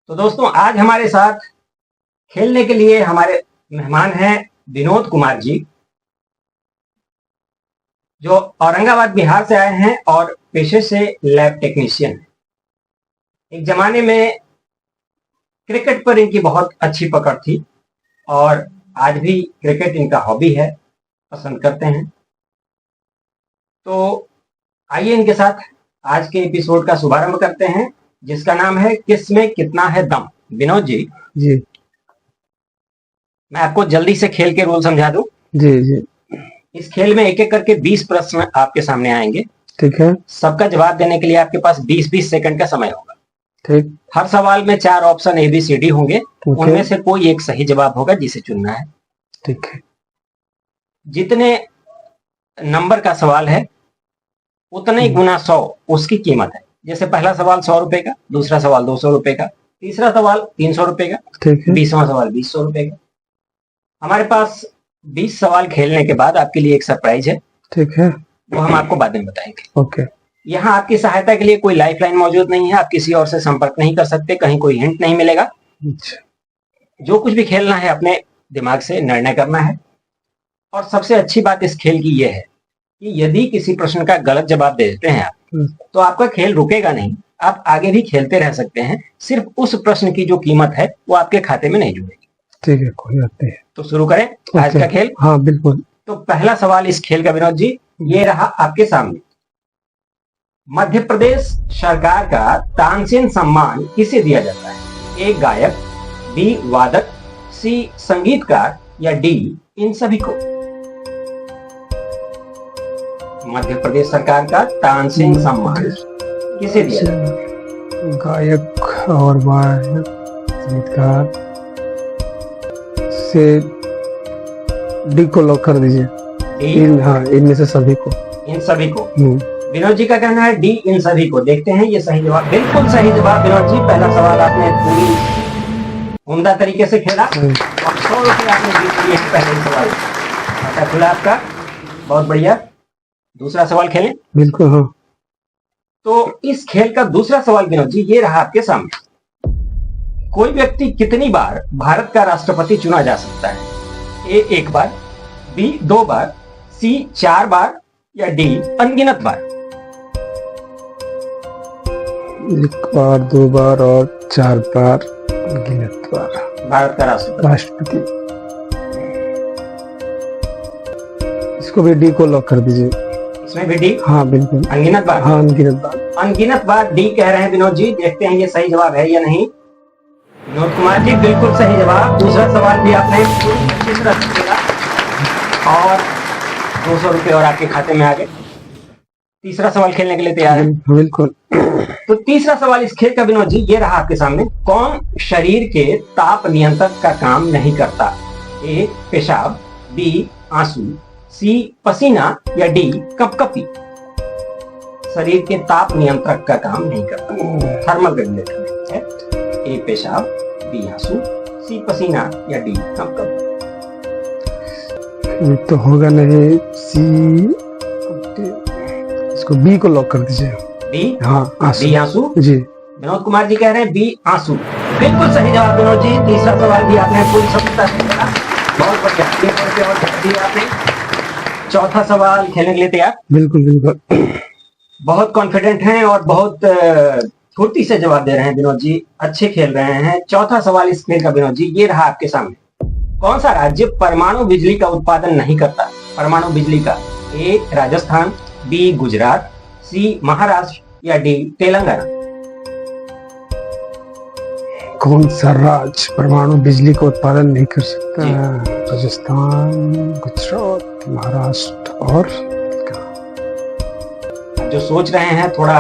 तो दोस्तों आज हमारे साथ खेलने के लिए हमारे मेहमान हैं विनोद कुमार जी, जो औरंगाबाद बिहार से आए हैं और पेशे से लैब टेक्नीशियन हैं। एक जमाने में क्रिकेट पर इनकी बहुत अच्छी पकड़ थी और आज भी क्रिकेट इनका हॉबी है, पसंद करते हैं। तो आइए इनके साथ आज के एपिसोड का शुभारंभ करते हैं, जिसका नाम है किस में कितना है दम। विनोद जी जी मैं आपको जल्दी से खेल के रूल समझा दूं। जी जी इस खेल में एक एक करके 20 प्रश्न आपके सामने आएंगे। ठीक है। सबका जवाब देने के लिए आपके पास 20-20 सेकंड का समय होगा। ठीक। हर सवाल में 4 ऑप्शन ABCD होंगे, उनमें से कोई एक सही जवाब होगा जिसे चुनना है। ठीक है। जितने नंबर का सवाल है उतने ही गुना 100 उसकी कीमत है। जैसे पहला सवाल 100 रुपए का, दूसरा सवाल 200 रुपए का, तीसरा सवाल 300 रुपए का, ठीक है। 20वां सवाल 200 रुपए का। हमारे पास 20 सवाल खेलने के बाद आपके लिए एक सरप्राइज है। ठीक है। वो हम आपको बाद में बताएंगे। ओके। यहाँ आपकी सहायता के लिए कोई लाइफलाइन मौजूद नहीं है, आप किसी और से संपर्क नहीं कर सकते, कहीं कोई हिंट नहीं मिलेगा। अच्छा। जो कुछ भी खेलना है अपने दिमाग से निर्णय करना है। और सबसे अच्छी बात इस खेल की यह है कि यदि किसी प्रश्न का गलत जवाब दे देते हैं आप, तो आपका खेल रुकेगा नहीं, आप आगे भी खेलते रह सकते हैं। सिर्फ उस प्रश्न की जो कीमत है वो आपके खाते में नहीं जुड़ेगी। ठीक है, कोई बात नहीं। तो शुरू करें आज का खेल। हाँ बिल्कुल। तो पहला सवाल इस खेल का विनोद जी ये रहा आपके सामने। मध्य प्रदेश सरकार का तानसेन सम्मान किसे दिया जाता है? ए गायक, बी वादक, सी संगीतकार या डी इन सभी को? मध्य प्रदेश सरकार का तानसेन सम्मान किसे दिया जाता है? गायक और वादक, संगीतकार से डी को लॉक कर दीजिए। हाँ, इनमें से सभी को। इन सभी को। विनोद जी का कहना है डी इन सभी को। देखते हैं ये सही जवाब। बिल्कुल सही जवाब विनोद जी। पहला सवाल आपने पूरी उम्दा तरीके से खेला और 100 रुपए आपने जीत लिए पहले ही सवाल। खाता खुला आपका, बहुत बढ़िया। दूसरा सवाल खेलें? बिल्कुल। हाँ। तो इस खेल का दूसरा सवाल विनोद जी ये रहा आपके सामने। कोई व्यक्ति कितनी बार भारत का राष्ट्रपति चुना जा सकता है? ए 1 बार, बी 2 बार, सी 4 बार या डी अनगिनत बार? 1 बार, 2 बार और 4 बार, अनगिनत बार। भारत का राष्ट्रपति। इसको भी डी को लॉक कर दीजिए। इसमें भी डी? हाँ बिल्कुल। अनगिनत बार? हाँ अनगिनत बार। अनगिनत बार डी कह रहे हैं विनोद जी। देखते हैं ये सही जवाब है या नहीं। विनोद कुमार जी बिल्कुल सही जवाब। दूसरा सवाल भी आपने पूरी तरह से खेला और 200 रुपए और आपके खाते में आ गए। तीसरा सवाल खेलने के लिए तैयार है? बिल्कुल। तो तीसरा सवाल इस खेल का विनोद जी ये रहा आपके सामने। कौन शरीर के ताप नियंत्रक का काम नहीं करता? ए पेशाब, बी आंसू, सी पसीना या डी कपकपी? शरीर के ताप नियंत्रक का काम नहीं करता, थर्मल रेगुलेटर है। ए पेशाब, बी आंसू, सी पसीना या डी कपकपी? तो होगा नहीं। सी, इसको बी को लॉक कर दीजिए। बी? हाँ आंसू। बी आंसू जी। विनोद कुमार जी कह रहे हैं बी आंसू। बिल्कुल सही जवाब विनोद जी। तीसरा सवाल भी आपने पूरी सफलता से खेला, बहुत बढ़िया। और आपने चौथा सवाल खेलने के लिए तैयार? बिल्कुल बिल्कुल। बहुत कॉन्फिडेंट हैं और बहुत फुर्ती से जवाब दे रहे हैं विनोद जी, अच्छे खेल रहे हैं। चौथा सवाल इस खेल का विनोद जी ये रहा आपके सामने। कौन सा राज्य परमाणु बिजली का उत्पादन नहीं करता? परमाणु बिजली का। ए राजस्थान, बी गुजरात, सी महाराष्ट्र या डी तेलंगाना? कौन सा राज्य परमाणु बिजली का उत्पादन नहीं कर सकता? राजस्थान, गुजरात, महाराष्ट्र और जो सोच रहे हैं थोड़ा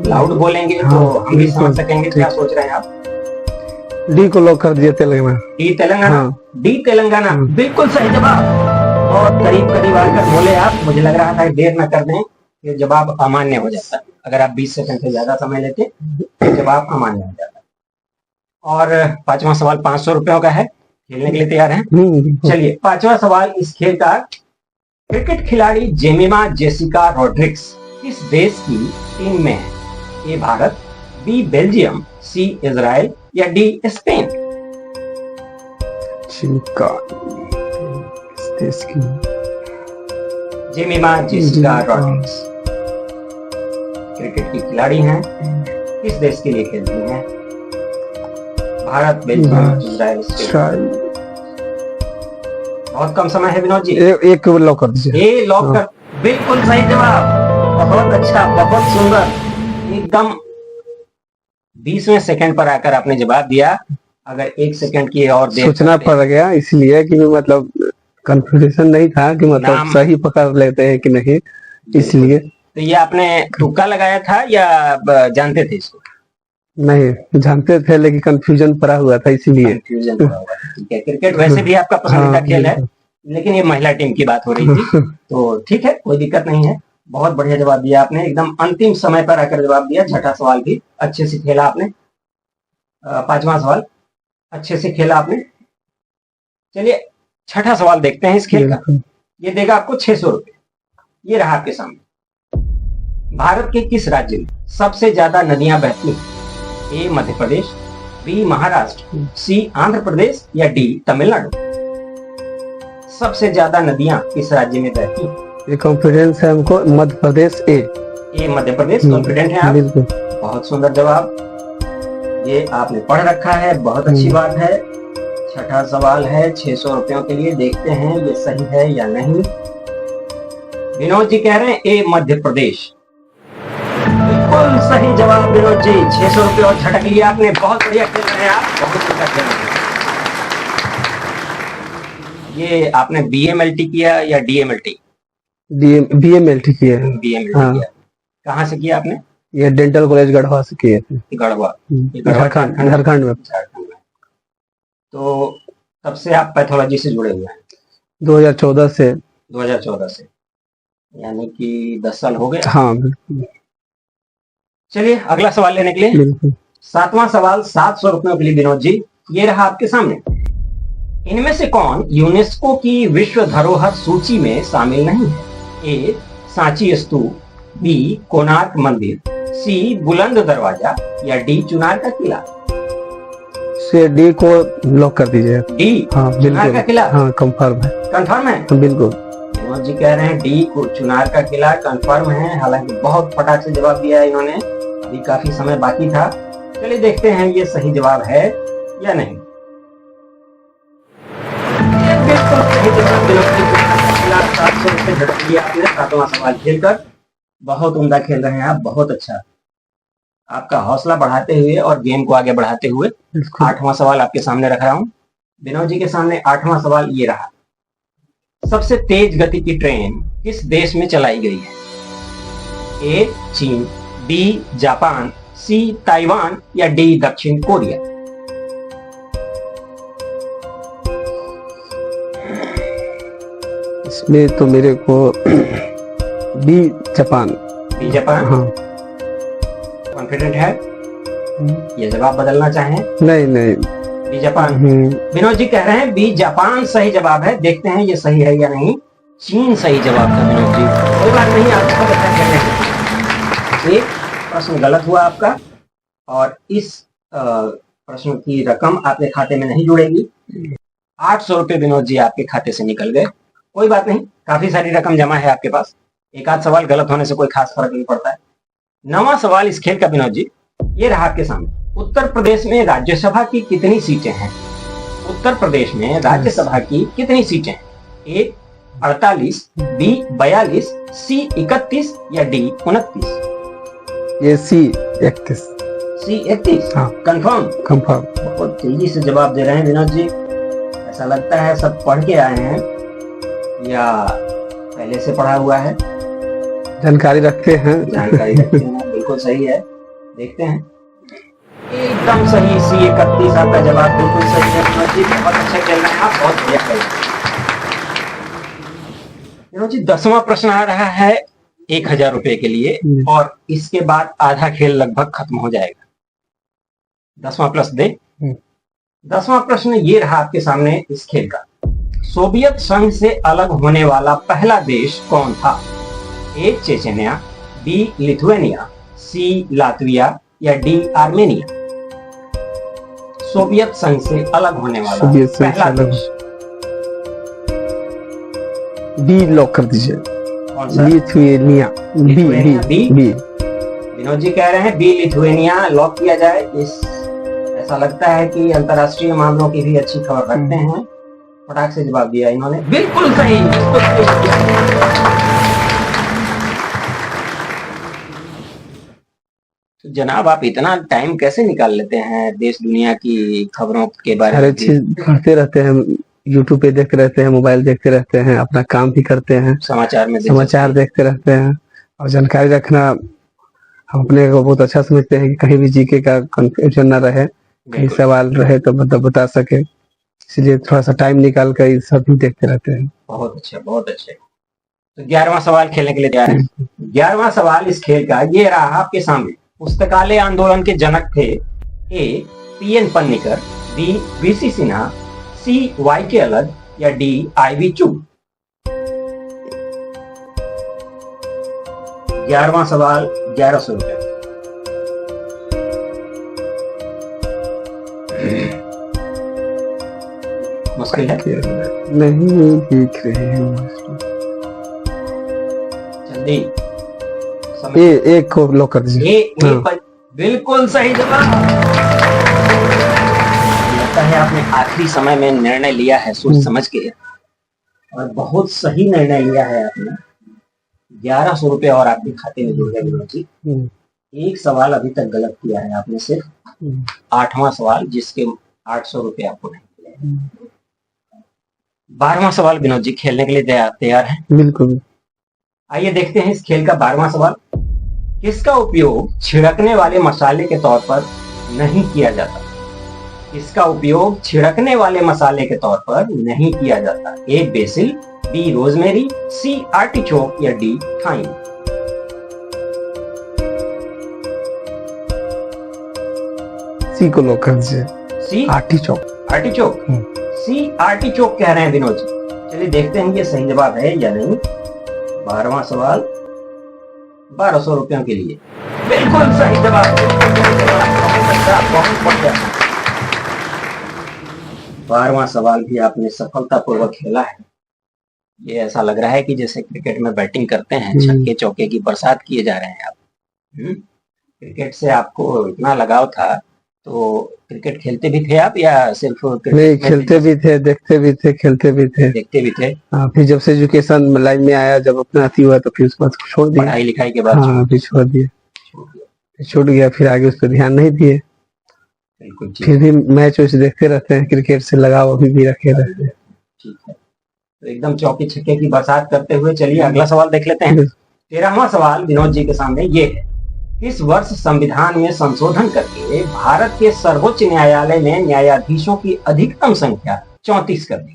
लाउड बोलेंगे तो हम भी समझ सकेंगे क्या सोच रहे हैं आप। डी को लॉक कर दिया, तेलंगाना। डी तेलंगाना? हाँ। डी तेलंगाना बिल्कुल सही जवाब। बहुत करीब करीब आकर बोले आप। मुझे लग रहा था देर न कर दें, ये जवाब अमान्य हो जाता। अगर आप 20 सेकंड से ज्यादा समय लेते तो जवाब अमान्य हो जाता। और पांचवा सवाल 500 रुपयों का है। खेलने के लिए तैयार हैं? चलिए पांचवा सवाल इस खेल का। क्रिकेट खिलाड़ी जेमिमा जेसिका रोड्रिग्स किस देश की टीम में है? A Bharat, B Belgium, C Israel या डी स्पेन? जिमिका किस देश की? जेमिमा जेसिका रॉड्रिग्स क्रिकेट की खिलाड़ी हैं। किस देश के लिए खेलती हैं? Bharat, Belgium, Israel, Israel. बहुत कम समय है विनोद जी। एक लॉक कर दीजिए। ये लॉक कर, बिल्कुल सही जवाब। बहुत अच्छा, बहुत सुंदर, एकदम 20वें सेकंड पर आकर आपने जवाब दिया। अगर 1 सेकंड की और देर सोचना पड़ गया इसलिए कि मतलब कंफ्यूजन नहीं था कि मतलब नाम- सही पकड़ लेते हैं कि नहीं, इसलिए। तो ये आपने तुक्का लगाया था या जानते थे इसको? नहीं जानते थे लेकिन कंफ्यूजन पड़ा हुआ था इसलिए। कंफ्यूजन हुआ होगा। ठीक है, क्रिकेट वैसे भी आपका पसंदीदा हाँ, खेल है, लेकिन ये महिला टीम की बात हो रही थी, तो ठीक है, कोई दिक्कत नहीं है। बहुत बढ़िया जवाब दिया आपने, एकदम अंतिम समय पर आकर जवाब दिया। छठा सवाल भी अच्छे से खेला आपने। 5वां सवाल अच्छे से खेला आपने। चलिए छठा सवाल देखते हैं इस खेल का। ये देगा आपको 600 रुपए। ये रहा आपके सामने। भारत के किस राज्य में सबसे ज्यादा नदियां बहती हैं? ए मध्य प्रदेश, बी महाराष्ट्र, सी आंध्र प्रदेश या डी तमिलनाडु? सबसे ज्यादा नदियां किस राज्य में बहती हैं? ये कॉन्फिडेंस है हमको, मध्य प्रदेश। ए मध्य प्रदेश, कॉन्फिडेंट है आप? बिल्कुल। बहुत सुंदर जवाब, ये आपने पढ़ रखा है, बहुत अच्छी बात है। छठा सवाल है 600 रुपयों के लिए, देखते हैं ये सही है या नहीं। विनोद जी कह रहे हैं ए मध्य प्रदेश, बिल्कुल सही जवाब विनोद जी। 600 रुपये और झटक लिया आपने। बहुत बढ़िया खेल रहे हैं आप, बहुत बढ़िया खेल रहे हैं। ये आपने BMLT किया या DMLT? BMLT किया है। BMLT हाँ। किया। कहाँ से किया आपने? ये डेंटल कॉलेज गढ़वा से किए थे। गढ़वा, झारखंड में। झारखंड में। तो तब से आप पैथोलॉजी से जुड़े हुए हैं? 2014 से। 2014 से, यानी कि 10 साल हो गए। हाँ बिल्कुल। चलिए अगला सवाल लेने के लिए। बिल्कुल। 7वां सवाल 700 रुपयों के लिए विनोद जी, ये रहा आपके सामने। इनमें से कौन यूनेस्को की विश्व धरोहर सूची में शामिल नहीं है? ए सांची स्तूप, बी कोणार्क मंदिर, सी बुलंद दरवाजा या डी चुनार का किला? से डी को लॉक कर दीजिए। डी हाँ चुनार का बिल्कुल। किला हाँ कंफर्म है। कंफर्म है? बिल्कुल। विनोद जी कह रहे हैं डी को चुनार का किला कंफर्म है। हालांकि बहुत फटाक से जवाब दिया है इन्होंने, अभी काफी समय बाकी था। चलिए देखते हैं ये सही जवाब है या नहीं। ये बिल्कुल सही जवाब विनोद जी। 700 रुपये झटक लिया आपने 7वां सवाल खेलकर। बहुत उम्दा खेल रहे हैं आप, बहुत अच्छा। आपका हौसला बढ़ाते हुए और गेम को आगे बढ़ाते हुए 8वां सवाल आपके सामने रख रहा हूं। विनोद जी के सामने 8वां सवाल ये रहा। सबसे तेज गति की ट्रेन किस देश में चलाई गई है? ए चीन, बी जापान, सी ताइवान या डी दक्षिण कोरिया? इसमें तो मेरे को बी जापान। B Japan? हाँ। कॉन्फिडेंट है? ये जवाब बदलना चाहें? नहीं नहीं। B Japan. विनोद जी कह रहे हैं बी जापान सही जवाब है। देखते हैं ये सही है या नहीं। चीन सही जवाब था विनोद जी। कोई बात नहीं, आप बहुत अच्छा कर रहे हैं। एक प्रश्न गलत हुआ आपका और इस प्रश्न की रकम आपके खाते में नहीं जुड़ेगी। 800 रुपये विनोद जी आपके खाते से निकल गए। कोई बात नहीं, काफी सारी रकम जमा है आपके पास। एक आध सवाल गलत होने से कोई खास फर्क नहीं पड़ता है। 9वां सवाल इस खेल का विनोद जी, ये रहा आपके सामने। उत्तर प्रदेश में राज्यसभा की कितनी सीटें हैं? उत्तर प्रदेश में राज्यसभा की कितनी सीटें हैं? ए 48, बी 42, सी 31 या डी 29? ये सी 31। सी 31? हाँ। कंफर्म? कंफर्म। बहुत तेजी से जवाब दे रहे हैं विनोद जी। ऐसा लगता है सब पढ़ के आए हैं या पहले से पढ़ा हुआ है। जानकारी रखते हैं। जानकारी रखते हैं, बिल्कुल सही है। देखते हैं, एकदम सही। सी 31 आपका जवाब बिल्कुल सही है विनोद जी। बहुत अच्छा खेल रहे हैं आप, बहुत बढ़िया खेल रहे हैं विनोद जी। 10वां प्रश्न आ रहा है 1000 रुपए के लिए और इसके बाद आधा खेल लगभग खत्म हो जाएगा। 10वां प्रश्न दे। 10वां प्रश्न ये रहा आपके सामने इस खेल का। सोवियत संघ से अलग होने वाला पहला देश कौन था? ए चेचेनिया, बी लिथुआनिया, सी लातविया या डी आर्मेनिया? सोवियत संघ से अलग होने वाला सोवियत संघ से पहला अलग। देश? बी लॉक कर दीजिए। कौन सा? Lithuania. B Lithuania, B B? B. Vinod ji कह रहे हैं बी लिथुएनिया लॉक किया जाए। ऐसा लगता है कि अंतर्राष्ट्रीय मामलों की भी अच्छी खबर रखते हैं। फटाक से जवाब दिया इन्होंने, बिल्कुल सही, बिल्कुल सही। तो जनाब आप इतना टाइम कैसे निकाल लेते हैं देश दुनिया की खबरों के बारे हर में? एक चीज पढ़ते रहते हैं, यूट्यूब पे देखते रहते हैं, मोबाइल देखते रहते हैं, अपना काम भी करते हैं, समाचार में समाचार देखते रहते हैं। और जानकारी रखना हम अपने को बहुत अच्छा समझते हैं कि कहीं भी जीके का कंफ्यूजन ना रहे, कहीं बिल्कुल। सवाल रहे तो बता सके, इसलिए थोड़ा सा टाइम निकाल कर ये सब भी देखते रहते हैं। बहुत अच्छे, बहुत अच्छे। तो 11वां सवाल खेलने के लिए तैयार हैं? 11वां सवाल इस खेल का ये रहा आपके सामने। पुस्तकालय आंदोलन के जनक थे A P N. Panikkar, B V C. Sinha, C Y K. अलग या डी आई.वी. चुग? 11वां सवाल 1100 रुपए। मुश्किल है, नहीं दिख रहे हैं। जल्दी एक को लॉक कर दीजिए। बिल्कुल सही जवाब। लगता है आपने आखिरी समय में निर्णय लिया है सोच समझ के, और बहुत सही निर्णय लिया है आपने। 1100 रुपए और आपके खाते में जुड़ गए विनोद जी। एक सवाल अभी तक गलत किया है आपने, सिर्फ 8वां सवाल जिसके 800 रुपए आपको नहीं मिले। 12वां सवाल विनोद जी खेलने के लिए तैयार है? बिल्कुल। आइए देखते हैं इस खेल का 12वां सवाल। किसका उपयोग छिड़कने वाले मसाले के तौर पर नहीं किया जाता? किसका उपयोग छिड़कने वाले मसाले के तौर पर नहीं किया जाता? ए बेसिल, बी रोजमेरी, सी आर्टिचोक या डी थाइम? सी को लॉक कर दीजिए। सी आर्टिचोक। आर्टिचोक? सी आर्टिचोक कह रहे हैं विनोद जी। चलिए देखते हैं ये सही जवाब है या नहीं। 12वां सवाल 1200 रुपयों के लिए बिल्कुल सही जवाब। बहुत बढ़िया। 12वां सवाल भी आपने सफलतापूर्वक खेला है। ये ऐसा लग रहा है कि जैसे क्रिकेट में बैटिंग करते हैं, छक्के चौके की बरसात किए जा रहे हैं आप। क्रिकेट से आपको इतना लगाव था तो क्रिकेट खेलते भी थे आप या सिर्फ नहीं? खेलते भी थे, देखते भी थे, खेलते भी थे। देखते भी थे। फिर जब से एजुकेशन लाइन में आया, जब अपना अति हुआ तो फिर उसके बाद छोड़ दिया। पढ़ाई लिखाई के बाद फिर छोड़ दिया, छूट गया। फिर आगे उस पर ध्यान नहीं दिए। फिर भी मैच वैच देखते रहते हैं, क्रिकेट से लगाव अभी भी रखे रहते हैं। ठीक है, तो एकदम चौके छक्के की बरसात करते हुए चलिए अगला सवाल देख लेते हैं। 13वां सवाल विनोद जी के सामने ये है। इस वर्ष संविधान में संशोधन करके भारत के सर्वोच्च न्यायालय ने न्यायाधीशों की अधिकतम संख्या 34 कर दी।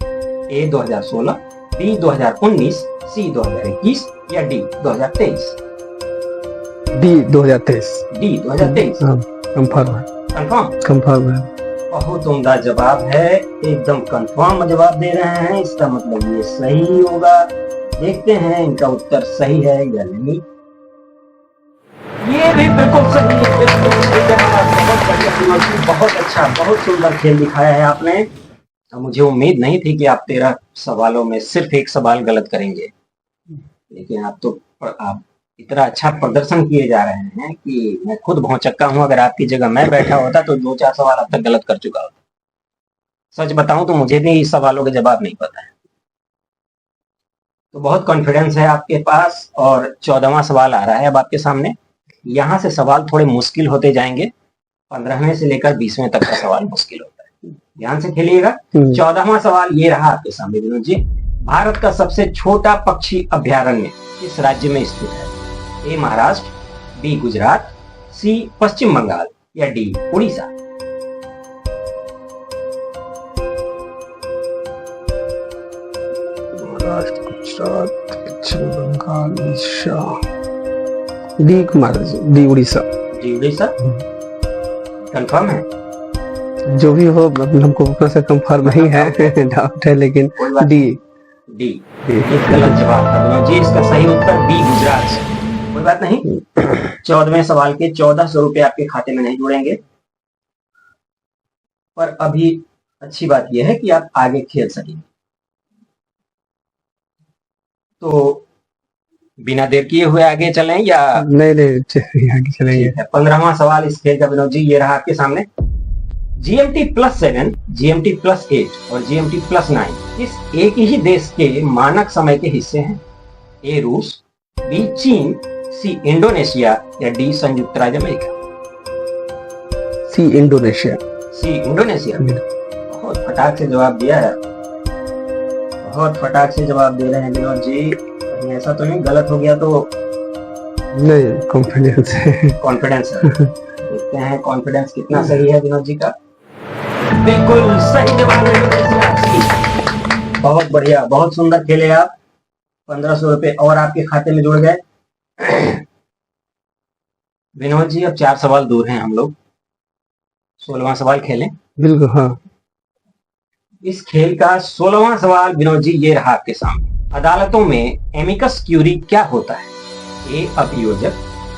ए 2016, बी 2019, सी 2021 या डी 2023? डी 2023। डी 2023 कंफर्म है। कंफर्म है। बहुत उम्दा जवाब है, एकदम कंफर्म जवाब दे रहे हैं। इसका मतलब ये सही होगा। देखते हैं इनका उत्तर सही है या नहीं। ये भी बिल्कुल सही है, बिल्कुल सही जवाब। बहुत बढ़िया, बहुत अच्छा, बहुत सुंदर खेल दिखाया है आपने। मुझे उम्मीद नहीं थी कि आप 13 सवालों में सिर्फ एक सवाल गलत करेंगे, लेकिन आप इतना अच्छा प्रदर्शन किए जा रहे हैं कि मैं खुद भौचक्का हूं। अगर आपकी जगह मैं बैठा होता तो 2-4 सवाल अब तक गलत कर चुका होता। सच बताऊं तो मुझे भी इस सवालों के जवाब नहीं पता है। तो बहुत कॉन्फिडेंस है आपके पास। और 14वां सवाल आ रहा है अब आपके सामने। यहाँ से सवाल थोड़े मुश्किल होते जाएंगे। 15वें से लेकर 20वें तक का सवाल मुश्किल होता है। ध्यान से खेलिएगा। 14वां सवाल ये रहा आपके सामने विनोद जी। भारत का सबसे छोटा पक्षी अभ्यारण्य किस राज्य में स्थित है? A Maharashtra, B Gujarat, C Paschim Bangal या डी उड़ीसा? महाराष्ट्र, गुजरात, पश्चिम बंगाल, उड़ीसा। डी महाराज, D Orissa. D Orissa confirm है? जो भी हो, हमको अपना से कंफर्म नहीं है, डाउट है, लेकिन डी। डी गलत जवाब था विनोद जी। इसका सही उत्तर बी गुजरात। कोई बात नहीं। 14वें सवाल के 1400 रुपए आपके खाते में नहीं जुड़ेंगे। पर अभी अच्छी बात यह है कि आप आगे खेल सकेंगे। तो बिना देर किए हुए आगे चलें या नहीं आगे चलेंगे। 15वां सवाल इस खेल का विनोद जी ये रहा आपके सामने। GMT+7, GMT+8 और GMT+9 इस एक ही देश के मानक समय के हिस्से हैं। ए रूस, बी चीन, सी इंडोनेशिया या डी संयुक्त राज्य America. C Indonesia. C Indonesia. बहुत फटाक से जवाब दिया है, बहुत फटाक से जवाब दे रहे हैं विनोद जी। कहीं ऐसा तो नहीं गलत हो गया तो? नहीं, कॉन्फिडेंस है। कॉन्फिडेंस है। देखते हैं कॉन्फिडेंस कितना सही है विनोद जी का। बिल्कुल सही जवाब है इंडोनेशिया। बहुत बढ़िया, बहुत सुंदर खेले आप। 1500 रुपए और आपके खाते में जुड़ गए। विनोद जी अब 4 सवाल दूर हैं हम लोग। 16वां सवाल खेलें। बिल्कुल हाँ। इस खेल का 16वां सवाल विनोद जी ये रहा आपके सामने। अदालतों में एमिकस क्यूरी क्या होता है? ए अभियोजक,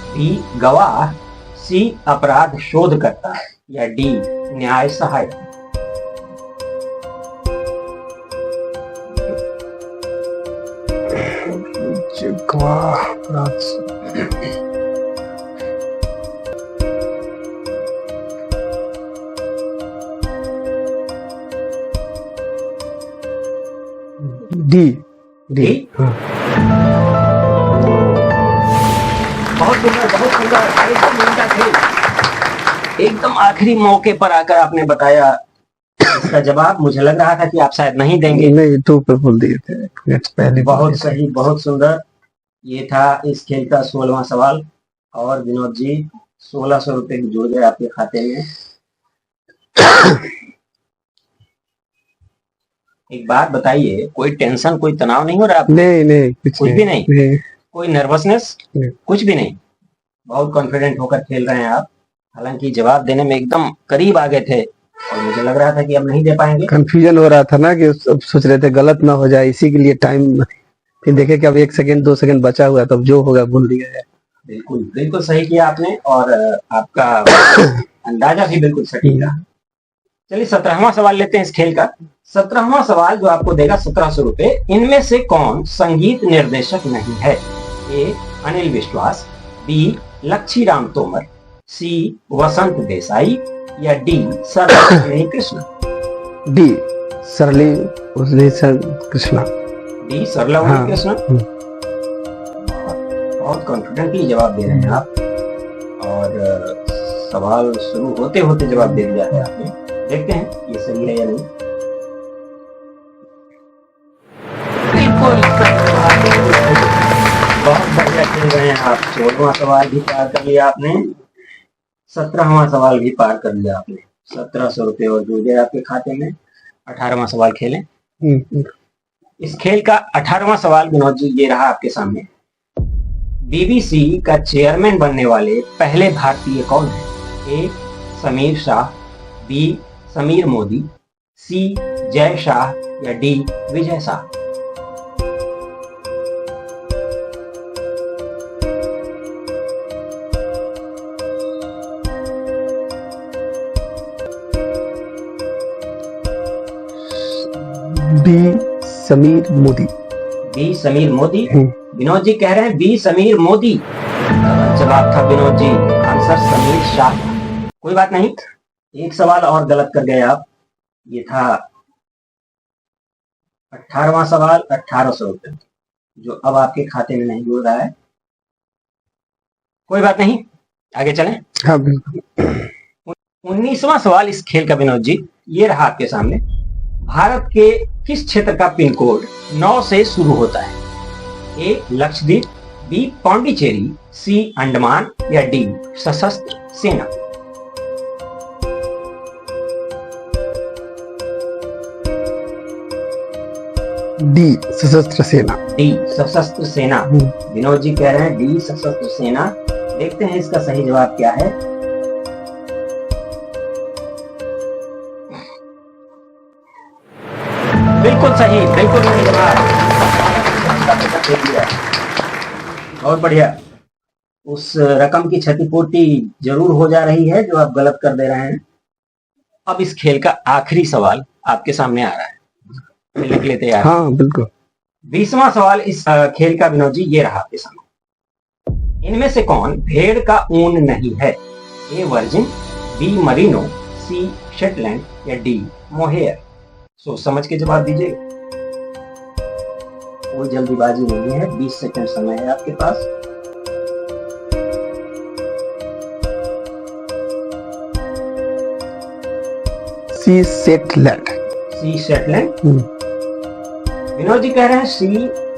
बी गवाह, सी अपराध शोधकर्ता या डी न्याय सहायक। गवाह, डी डी हाँ। बहुत सुंदर, बहुत सुंदर। एकदम उल्टा खेल। एकदम आखिरी मौके पर आकर आपने बताया इसका जवाब। मुझे लग रहा था कि आप शायद नहीं देंगे। नहीं, 2 पर बोल दिए थे पहले। बहुत सही, बहुत सुंदर। ये था इस खेल का 16वां सवाल और विनोद जी 1600 रुपए जुड़ गए आपके खाते में। एक बात बताइए, कोई टेंशन, कोई तनाव नहीं हो रहा आपको? नहीं, कुछ भी नहीं। कोई नर्वसनेस? कुछ भी नहीं। बहुत कॉन्फिडेंट होकर खेल रहे हैं आप। हालांकि जवाब देने में एकदम करीब आ गए थे और मुझे लग रहा था कि अब नहीं दे पाएंगे। कंफ्यूजन हो रहा था ना कि अब सोच रहे थे गलत ना हो जाए, इसी के लिए टाइम। फिर देखे कि अब 1 सेकंड 2 सेकंड बचा हुआ, तब जो होगा भूल लिया है। बिल्कुल बिल्कुल सही किया आपने और आपका अंदाजा भी बिल्कुल सटीक रहा। चलिए 17वां सवाल लेते हैं इस खेल का। 17वां सवाल जो आपको देगा 1700 रुपए। इनमें से कौन संगीत निर्देशक नहीं है? ए अनिल विश्वास, बी लक्ष्मी राम तोमर, सी वसंत देसाई या डी सरला कृष्ण। डी सरली कृष्णा। डी सरला कृष्ण। बहुत कॉन्फिडेंटली जवाब दे रहे हैं आप और सवाल शुरू होते होते जवाब दे दिया है आपने। देखते हैं ये सही है या नहीं। बिल्कुल बहुत बढ़िया खेल रहे हैं आप। 16वां सवाल भी पार कर लिया आपने, 17वां सवाल भी पार कर लिया आपने। 1700 रुपए और जुड़ गए आपके खाते में। 18वां सवाल खेलें। इस खेल का 18वां सवाल विनोद जी ये रहा आपके सामने। BBC का चेयरमैन बनने वाले पहले भारतीय कौन है? ए समीर शाह, बी समीर मोदी, सी जय शाह या D Vijay Shah. B Sameer Modi. B Sameer Modi. Vinod ji कह रहे हैं बी समीर मोदी। जवाब था विनोद जी, आंसर समीर शाह। कोई बात नहीं, एक सवाल और गलत कर गए आप। ये था 18वां सवाल, 1800 रुपए जो अब आपके खाते में नहीं जुड़ रहा है। कोई बात नहीं, आगे चलें। हाँ बिल्कुल। 19वां सवाल इस खेल का विनोद जी ये रहा आपके सामने। भारत के किस क्षेत्र का पिन कोड 9 से शुरू होता है? ए लक्षद्वीप, बी पांडिचेरी, सी अंडमान या डी सशस्त्र सेना। डी सशस्त्र सेना। डी सशस्त्र सेना। विनोद जी कह रहे हैं डी सशस्त्र सेना। देखते हैं इसका सही जवाब क्या है। बिल्कुल सही, बिल्कुल सही जवाब। बहुत बढ़िया। उस रकम की क्षतिपूर्ति जरूर हो जा रही है जो आप गलत कर दे रहे हैं। अब इस खेल का आखिरी सवाल आपके सामने आ रहा है, खेलने के लिए तैयार? हाँ बिल्कुल। 20वां सवाल इस खेल का विनोद जी ये रहा आपके सामने। इनमें से कौन भेड़ का ऊन नहीं है? A virgin, B merino, C Shetland या डी मोहेयर? सोच समझ के जवाब दीजिए, कोई जल्दीबाजी नहीं है, 20 सेकंड समय है आपके पास। सी सेटलैंड। सी शेटलैंड। विनोद जी कह रहे हैं सी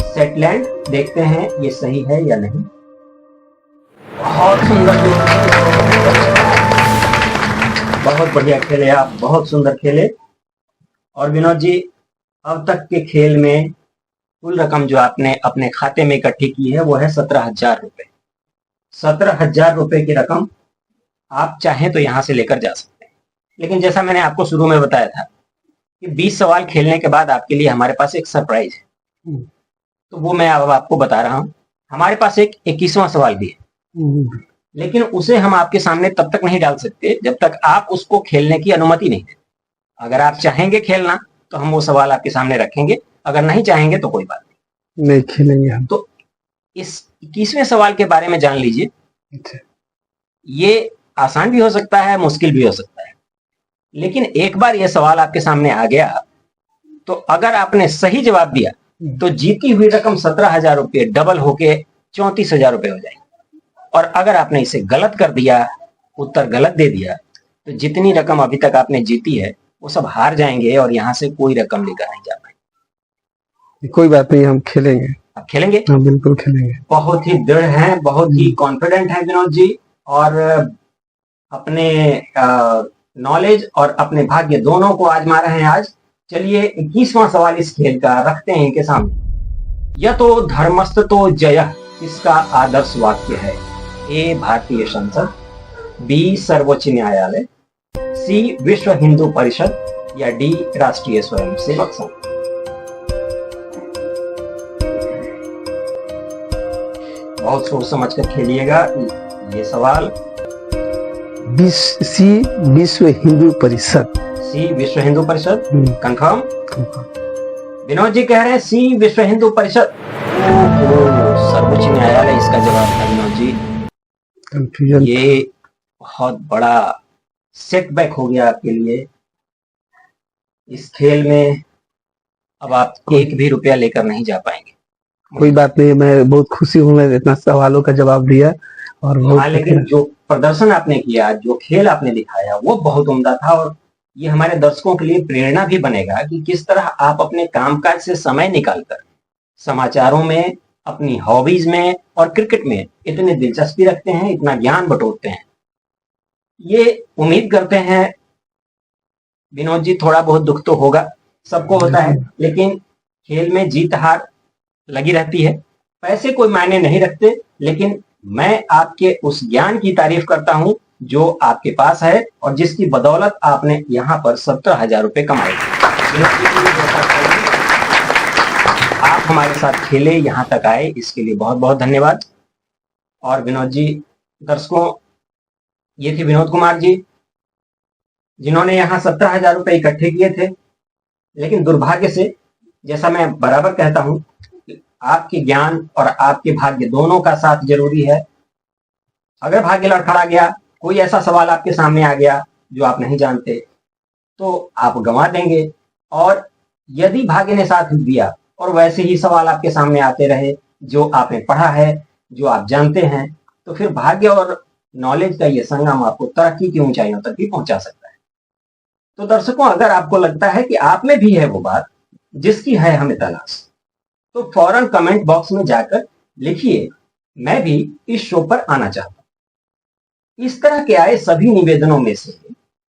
सेटलैंड। देखते हैं ये सही है या नहीं। बहुत सुंदर, बहुत बढ़िया खेले आप, बहुत सुंदर खेले। और विनोद जी, अब तक के खेल में कुल रकम जो आपने अपने खाते में इकट्ठी की है वो है 17,000 रुपए। 17,000 रुपए की रकम आप चाहें तो यहां से लेकर जा सकते हैं, लेकिन जैसा मैंने आपको शुरू में बताया था कि 20 सवाल खेलने के बाद आपके लिए हमारे पास एक सरप्राइज है, तो वो मैं अब आपको बता रहा हूं। हमारे पास एक 21वां सवाल भी है, लेकिन उसे हम आपके सामने तब तक नहीं डाल सकते जब तक आप उसको खेलने की अनुमति नहीं देते। अगर आप चाहेंगे खेलना तो हम वो सवाल आपके सामने रखेंगे, अगर नहीं चाहेंगे तो कोई बात नहीं खेलेंगे हम। तो इस 21वें सवाल के बारे में जान लीजिए। अच्छा। ये आसान भी हो सकता है, मुश्किल भी हो सकता है, लेकिन एक बार यह सवाल आपके सामने आ गया तो अगर आपने सही जवाब दिया तो जीती हुई रकम 17,000 रुपये डबल होके 34,000 रुपये हो जाएगी। और अगर आपने इसे गलत कर दिया, उत्तर गलत दे दिया, तो जितनी रकम अभी तक आपने जीती है वो सब हार जाएंगे और यहाँ से कोई रकम लेकर नहीं जा पाएंगे। कोई बात नहीं, हम खेलेंगे। आप खेलेंगे? हाँ बिल्कुल खेलेंगे। बहुत ही दृढ़ हैं, बहुत ही कॉन्फिडेंट हैं विनोद जी, और अपने नॉलेज और अपने भाग्य दोनों को आजमा रहे हैं आज। चलिए 21वां सवाल इस खेल का रखते हैं इनके सामने। यह तो धर्मस्ततो जयः किसका आदर्श वाक्य है? ए भारतीय संसद, बी सर्वोच्च न्यायालय, सी विश्व हिंदू परिषद या डी राष्ट्रीय स्वयंसेवक संघ? बहुत सोच समझ कर खेलिएगा ये सवाल। सी विश्व हिंदू परिषद। सी विश्व हिंदू परिषद कंफर्म? विनोद जी कह रहे हैं सी विश्व हिंदू परिषद। सर्वोच्च न्यायालय इसका जवाब था विनोद जी। कंफ्यूजन। ये बहुत बड़ा सेटबैक हो गया आपके लिए। इस खेल में अब आप एक भी रुपया लेकर नहीं जा पाएंगे। कोई बात नहीं, मैं बहुत खुशी हूँ, मैं इतना सवालों का जवाब दिया। और हाँ, लेकिन जो प्रदर्शन आपने किया, जो खेल आपने दिखाया वो बहुत उम्दा था, और ये हमारे दर्शकों के लिए प्रेरणा भी बनेगा कि किस तरह आप अपने कामकाज से समय निकालकर समाचारों में, अपनी हॉबीज में और क्रिकेट में इतनी दिलचस्पी रखते हैं, इतना ज्ञान बटोरते हैं। ये उम्मीद करते हैं विनोद जी, थोड़ा बहुत दुख तो होगा, सबको होता है, लेकिन खेल में जीत हार लगी रहती है। पैसे कोई मायने नहीं रखते, लेकिन मैं आपके उस ज्ञान की तारीफ करता हूं जो आपके पास है और जिसकी बदौलत आपने यहाँ पर 17,000 रुपए कमाए। आप हमारे साथ खेले, यहाँ तक आए, इसके लिए बहुत बहुत धन्यवाद। और विनोद जी, दर्शकों, ये थे विनोद कुमार जी, जिन्होंने यहाँ 17,000 रुपए इकट्ठे किए थे। लेकिन दुर्भाग्य से, जैसा मैं बराबर कहता हूं, आपके ज्ञान और आपके भाग्य दोनों का साथ जरूरी है। अगर भाग्य लड़खड़ा गया, कोई ऐसा सवाल आपके सामने आ गया जो आप नहीं जानते, तो आप गंवा देंगे। और यदि भाग्य ने साथ दिया और वैसे ही सवाल आपके सामने आते रहे जो आपने पढ़ा है, जो आप जानते हैं, तो फिर भाग्य और नॉलेज का ये संगम आपको तरक्की की ऊंचाइयों तक भी पहुंचा सकता है। तो दर्शकों, अगर आपको लगता है कि आप में भी है वो बात जिसकी है हमें तलाश, तो फौरन कमेंट बॉक्स में जाकर लिखिए, मैं भी इस शो पर आना चाहता हूं। इस तरह के आए सभी निवेदनों में से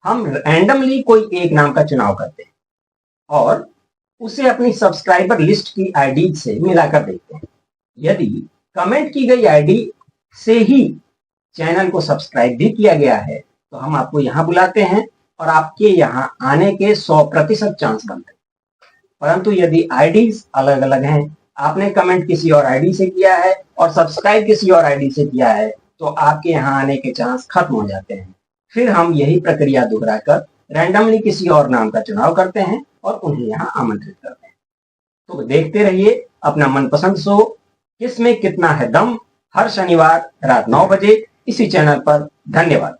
हम रैंडमली कोई एक नाम का चुनाव करते हैं और उसे अपनी सब्सक्राइबर लिस्ट की आईडी से मिलाकर देखते हैं। यदि कमेंट की गई आईडी से ही चैनल को सब्सक्राइब भी किया गया है तो हम आपको यहां बुलाते हैं और आपके यहां आने के 100% चांस बनते हैं। परंतु यदि आईडीज अलग अलग हैं, आपने कमेंट किसी और आईडी से किया है और सब्सक्राइब किसी और आईडी से किया है, तो आपके यहाँ आने के चांस खत्म हो जाते हैं। फिर हम यही प्रक्रिया दोहराकर रैंडमली किसी और नाम का चुनाव करते हैं और उन्हें यहाँ आमंत्रित करते हैं। तो देखते रहिए अपना मनपसंद शो किसमें कितना है दम, हर शनिवार रात 9 बजे इसी चैनल पर। धन्यवाद।